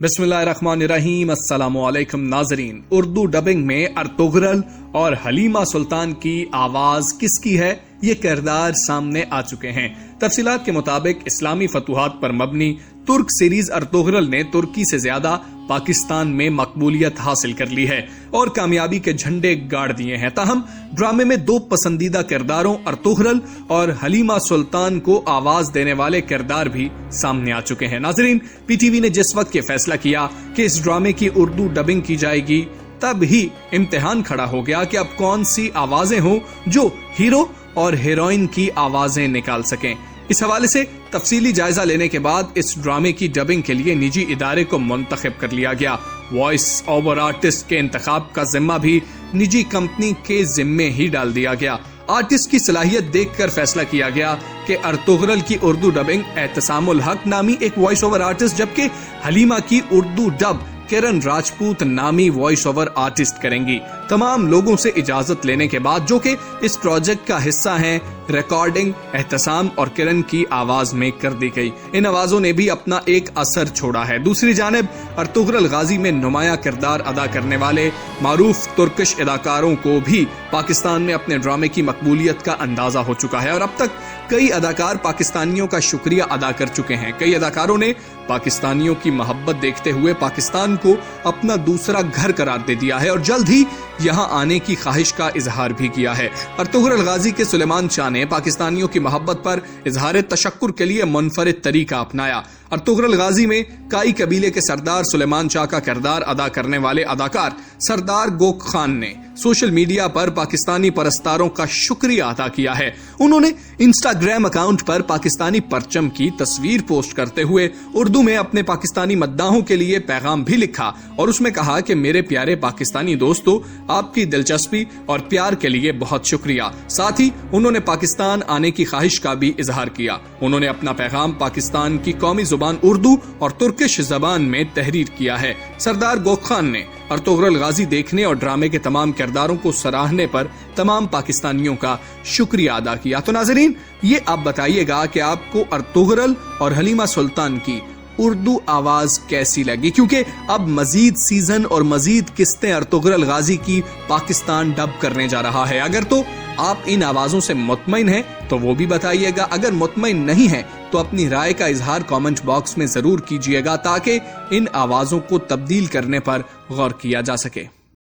बिस्मिल्लाहिर्रहमानिर्रहीम। अस्सलाम वालेकुम नाजरीन। उर्दू डबिंग में अर्तुगरल और हलीमा सुल्तान की आवाज किसकी है, ये किरदार सामने आ चुके हैं। तफसीलात के मुताबिक इस्लामी फतुहात पर मबनी तुर्क सीरीज अर्तुगरल ने तुर्की से ज्यादा पाकिस्तान में मकबूलियत हासिल कर ली है और कामयाबी के झंडे गाड़ दिए हैं। ताहम ड्रामे में दो पसंदीदा किरदारों अर्तुगरल और हलीमा सुल्तान को आवाज देने वाले किरदार भी सामने आ चुके हैं। नाजरीन, पीटीवी ने जिस वक्त ये फैसला किया कि इस ड्रामे की उर्दू डबिंग की जाएगी, तब ही इम्तिहान खड़ा हो गया कि अब कौन सी आवाजें हों जो हीरो और हीरोइन की आवाजें निकाल सकें। इस हवाले से तफसीली जायजा लेने के बाद इस ड्रामे की डबिंग के लिए निजी इदारे को मुंतखब कर लिया गया। वॉइस ओवर आर्टिस्ट के इंतखाब का जिम्मा भी निजी कंपनी के जिम्मे ही डाल दिया गया। आर्टिस्ट की सलाहियत देखकर फैसला किया गया कि अर्तुगरल की उर्दू डबिंग एहतसामुल हक नामी एक वॉइस ओवर आर्टिस्ट, जबकि हलीमा की उर्दू डब किरण राजपूत नामी वॉइस ओवर आर्टिस्ट करेंगी। तमाम लोगों से इजाजत लेने के बाद, जो कि इस प्रोजेक्ट का हिस्सा हैं, रिकॉर्डिंग एहतसाम और किरण की आवाज में कर दी गई। इन आवाजों ने भी अपना एक असर छोड़ा है। दूसरी जानिब अर्तुगरल गाजी में नुमाया किरदार अदा करने वाले मारूफ तुर्किश अदाकारों को भी पाकिस्तान में अपने ड्रामे की मकबूलियत का अंदाजा हो चुका है और अब तक कई अदाकार पाकिस्तानियों का शुक्रिया अदा कर चुके हैं। कई अदाकारों ने पाकिस्तानियों की मोहब्बत देखते हुए पाकिस्तान को अपना दूसरा घर करार दे दिया है और जल्द ही यहाँ आने की ख्वाहिश का इजहार भी किया है। अर्तुगरल गाजी के सुलेमान शाह ने पाकिस्तानियों की मोहब्बत पर इजहार तशक्कुर के लिए मुनफरिद तरीका अपनाया। अर्तुगरल गाजी में काई कबीले के सरदार सुलेमान शाह का किरदार अदा करने वाले अदाकार सरदार गोक खान ने सोशल मीडिया पर पाकिस्तानी परस्तारों का शुक्रिया अदा किया है। उन्होंने इंस्टाग्राम अकाउंट पर पाकिस्तानी परचम की तस्वीर पोस्ट करते हुए उर्दू में अपने पाकिस्तानी मद्दाहों के लिए पैगाम भी लिखा और उसमें कहा कि मेरे प्यारे पाकिस्तानी दोस्तों, आपकी दिलचस्पी और प्यार के लिए बहुत शुक्रिया। साथ ही उन्होंने पाकिस्तान आने की ख्वाहिश का भी इजहार किया। उन्होंने अपना पैगाम पाकिस्तान की कौमी जुबान उर्दू और तुर्किश जबान में तहरीर किया है। सरदार गोक खान ने अर्तुगरल गाजी देखने और ड्रामे के तमाम किरदारों को सराहने पर तमाम पाकिस्तानियों का शुक्रिया अदा किया। तो नाजरीन, ये आप बताइएगा कि आपको अर्तुगरल और हलीमा सुल्तान की उर्दू आवाज कैसी लगी, क्योंकि अब मजीद सीजन और मजीद किस्तें अर्तुगरल गाजी की पाकिस्तान डब करने जा रहा है। अगर तो आप इन आवाजों से मुतमईन हैं तो वो भी बताइएगा। अगर मुतमईन नहीं है तो अपनी राय का इजहार कमेंट बॉक्स में जरूर कीजिएगा ताकि इन आवाजों को तब्दील करने पर गौर किया जा सके।